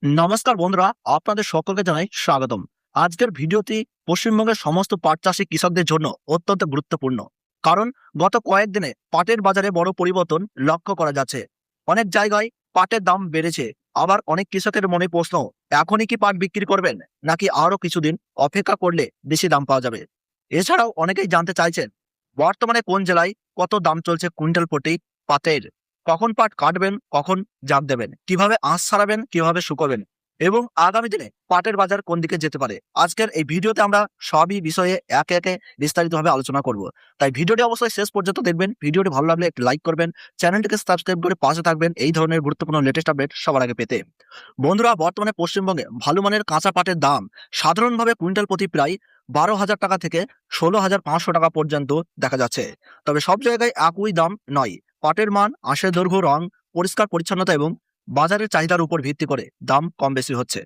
নমস্কার বন্ধুরা, আপনাদের সকলকে জানাই স্বাগতম। আজকের ভিডিওটি পশ্চিমবঙ্গের সমস্ত পাট চাষী কৃষকদের জন্য অত্যন্ত গুরুত্বপূর্ণ। কারণ গত কয়েকদিনে পাটের বাজারে বড় পরিবর্তন লক্ষ্য করা যাচ্ছে। অনেক জায়গায় পাটের দাম বেড়েছে। আবার অনেক কৃষকের মনে প্রশ্ন, এখনই কি পাট বিক্রি করবেন নাকি আরো কিছুদিন অপেক্ষা করলে বেশি দাম পাওয়া যাবে। এছাড়াও অনেকেই জানতে চাইছেন বর্তমানে কোন জেলায় কত দাম চলছে কুইন্টাল প্রতি পাটের, কখন পাট কাটবেন, কখন জাগ দেবেন, কিভাবে আঁশ ছাড়াবেন, কিভাবে শুকোবেন এবং আগামী দিনে পাটের বাজার কোন দিকে যেতে পারে। আজকের এই ভিডিওতে আমরা সবই বিষয়ে একে একে বিস্তারিতভাবে আলোচনা করব। তাই ভিডিওটি অবশ্যই শেষ পর্যন্ত দেখবেন। ভিডিওটি ভালো লাগলে একটি লাইক করবেন, চ্যানেলটিকে সাবস্ক্রাইব করে পাশে থাকবেন এই ধরনের গুরুত্বপূর্ণ লেটেস্ট আপডেট সবার আগে পেতে। বন্ধুরা, বর্তমানে পশ্চিমবঙ্গে ভালো মানের কাঁচা পাটের দাম সাধারণভাবে কুইন্টাল প্রতি প্রায় 12,000 টাকা থেকে 16,500 টাকা পর্যন্ত দেখা যাচ্ছে। তবে সব জায়গায় একই দাম নয়। পাটের মান, আঁশের দৈর্ঘ্য, রং, পরিষ্কার পরিচ্ছন্নতা এবং বাজারের চাহিদার উপর ভিত্তি করে দাম কম বেশি হচ্ছে।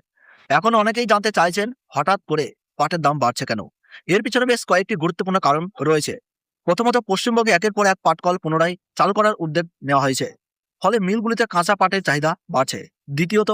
এখন অনেকেই জানতে চাইছেন হঠাৎ করে পাটের দাম বাড়ছে কেন। এর পিছনে বেশ কয়েকটি গুরুত্বপূর্ণ কারণ রয়েছে। প্রথমত, পশ্চিমবঙ্গে একের পর এক পাটকল পুনরায় চালু করার উদ্যোগ নেওয়া হয়েছে, ফলে মিলগুলিতে কাঁচা পাটের চাহিদা বাড়ছে। দ্বিতীয়ত,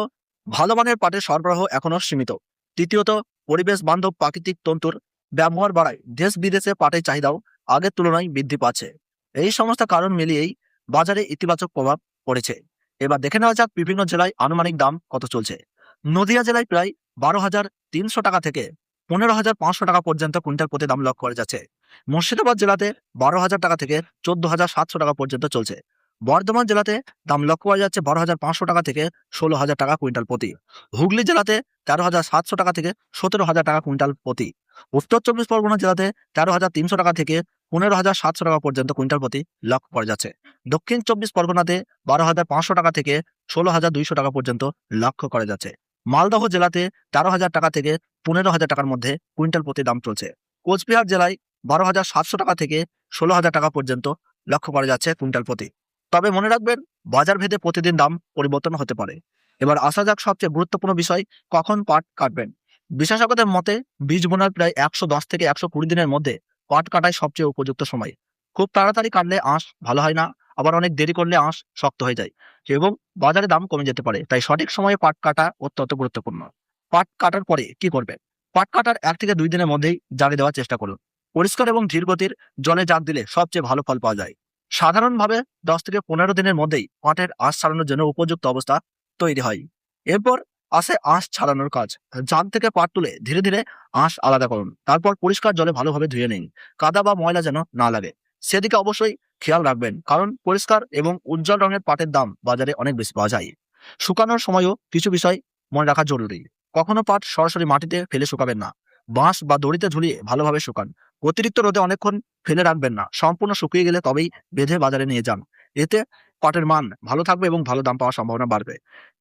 ভালো মানের পাটের সরবরাহ এখনো সীমিত। তৃতীয়ত, পরিবেশ বান্ধব প্রাকৃতিক তন্তুর ব্যবহার বাড়ায় দেশ বিদেশে পাটের চাহিদাও আগের তুলনায় বৃদ্ধি পাচ্ছে। এই সমস্ত কারণ মিলিয়েই বাজারে ইতিবাচক প্রভাব পড়েছে। এবার দেখে নেওয়া যাক বিভিন্ন জেলায় আনুমানিক দাম কত চলছে। নদিয়া জেলায় প্রায় 12,300 টাকা থেকে 15,500 টাকা পর্যন্ত কুইন্টাল প্রতি দাম লক্ষ্য করা যাচ্ছে। মুর্শিদাবাদ জেলাতে 12,000 টাকা থেকে 14,700 টাকা পর্যন্ত চলছে। বর্ধমান জেলাতে দাম লক্ষ্য করা যাচ্ছে 12,500 টাকা থেকে 16,000 টাকা কুইন্টাল প্রতি। হুগলি জেলাতে 13,700 টাকা থেকে 17,000 টাকা কুইন্টাল প্রতি। উত্তর চব্বিশ পরগনা জেলাতে 13,300 টাকা থেকে 15,700 টাকা পর্যন্ত কুইন্টাল প্রতি লক্ষ্য করা যাচ্ছে। দক্ষিণ চব্বিশ পরগনাতে 12,500 টাকা থেকে 16,200 টাকা পর্যন্ত লক্ষ্য করা যাচ্ছে। মালদহ জেলাতে 13,000 টাকা থেকে 15,000 টাকার মধ্যে কুইন্টাল প্রতি দাম চলছে। কোচবিহার জেলায় 12,700 টাকা থেকে 16,000 টাকা পর্যন্ত লক্ষ্য করা যাচ্ছে কুইন্টাল প্রতি। তবে মনে রাখবেন, বাজার ভেদে প্রতিদিন দাম পরিবর্তন হতে পারে। এবার আসা যাক সবচেয়ে গুরুত্বপূর্ণ বিষয়, কখন পাট কাটবেন। বিশেষজ্ঞদের মতে বীজ বোনার প্রায় 110 থেকে 120 দিনের মধ্যে পাট কাটাই সবচেয়ে উপযুক্ত সময়। খুব তাড়াতাড়ি কাটলে আঁশ ভালো হয় না, আবার অনেক দেরি করলে আঁশ শক্ত হয়ে যায় এবং বাজারে দাম কমে যেতে পারে। তাই সঠিক সময়ে পাট কাটা অত্যন্ত গুরুত্বপূর্ণ। পাট কাটার পরে কি করবেন? পাট কাটার 1 থেকে 2 দিনের মধ্যেই জাগে দেওয়ার চেষ্টা করুন। পরিষ্কার এবং ধীর গতির জলে জাগ দিলে সবচেয়ে ভালো ফল পাওয়া যায়। সাধারণভাবে 10 থেকে 15 দিনের মধ্যেই পাটের আঁশ ছাড়ানোর জন্য উপযুক্ত অবস্থা তৈরি হয়। এরপর আসে আঁশ ছাড়ানোর কাজ। জাগ থেকে পাট তুলে ধীরে ধীরে আঁশ আলাদা করুন। তারপর পরিষ্কার জলে ভালোভাবে ধুয়ে নিন। কাদা বা ময়লা যেন না লাগে সেদিকে অবশ্যই খেয়াল রাখবেন, কারণ পরিষ্কার এবং উজ্জ্বল রঙের পাটের দাম বাজারে অনেক বেশি পাওয়া যায়। শুকানোর সময়ও কিছু বিষয় মনে রাখা জরুরি। কখনো পাট সরাসরি মাটিতে ফেলে শুকাবেন না। বাঁশ বা দড়িতে ঝুলিয়ে ভালোভাবে শুকান। অতিরিক্ত রোদে অনেকক্ষণ ফেলে রাখবেন না। সম্পূর্ণ শুকিয়ে গেলে তবেই বেঁধে বাজারে নিয়ে যান। এতে পাটের মান ভালো থাকবে এবং ভালো দাম পাওয়ার সম্ভাবনা বাড়বে।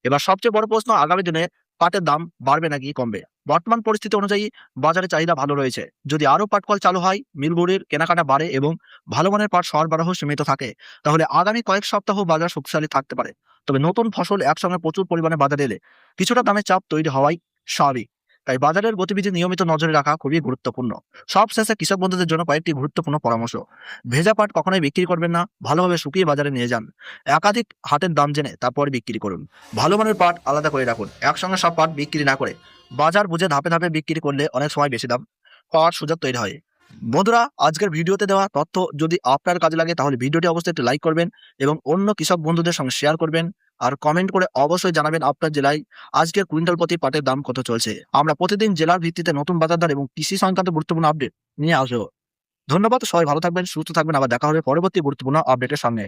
এবার সবচেয়ে বড় প্রশ্ন, আগামী দিনে পাটের দাম বাড়বে নাকি কমবে। বর্তমান পরিস্থিতি অনুযায়ী বাজারে চাহিদা ভালো রয়েছে। যদি আরো পাটকল চালু হয়, মিলগুলির কেনাকাটা বাড়ে এবং ভালো মানের পাট সরবরাহ সীমিত থাকে, তাহলে আগামী কয়েক সপ্তাহ বাজার শক্তিশালী থাকতে পারে। তবে নতুন ফসল একসঙ্গে প্রচুর পরিমাণে বাজারে এলে কিছুটা দামে চাপ তৈরি হওয়াই স্বাভাবিক। তাই বাজারের গতিবিধি নিয়মিত নজরে রাখা খুবই গুরুত্বপূর্ণ। সবশেষে কৃষক বন্ধুদের জন্য কয়েকটি গুরুত্বপূর্ণ পরামর্শ। ভেজা পাট কখনোই বিক্রি করবেন না। ভালোভাবে শুকিয়ে বাজারে নিয়ে যান। একাধিক হাটের দাম জেনে তারপর বিক্রি করুন। ভালো মানের পাট আলাদা করে রাখুন। একসঙ্গে সব পাট বিক্রি না করে বাজার বুঝে ধাপে ধাপে বিক্রি করলে অনেক সময় বেশি দাম পাওয়ার সুযোগ তৈরি হয়। বন্ধুরা, আজকের ভিডিওতে দেওয়া তথ্য যদি আপনার কাজে লাগে তাহলে ভিডিওটি অবশ্যই একটু লাইক করবেন এবং অন্য কৃষক বন্ধুদের সঙ্গে শেয়ার করবেন। আর কমেন্ট করে অবশ্যই জানাবেন আপনার জেলায় আজকের কুইন্টাল প্রতি পাটের দাম কত চলছে। আমরা প্রতিদিন জেলার ভিত্তিতে নতুন বাজার দর এবং কৃষি সংক্রান্ত গুরুত্বপূর্ণ আপডেট নিয়ে আসবো। ধন্যবাদ। সবাই ভালো থাকবেন, সুস্থ থাকবেন। আবার দেখা হবে পরবর্তী গুরুত্বপূর্ণ আপডেটের সঙ্গে।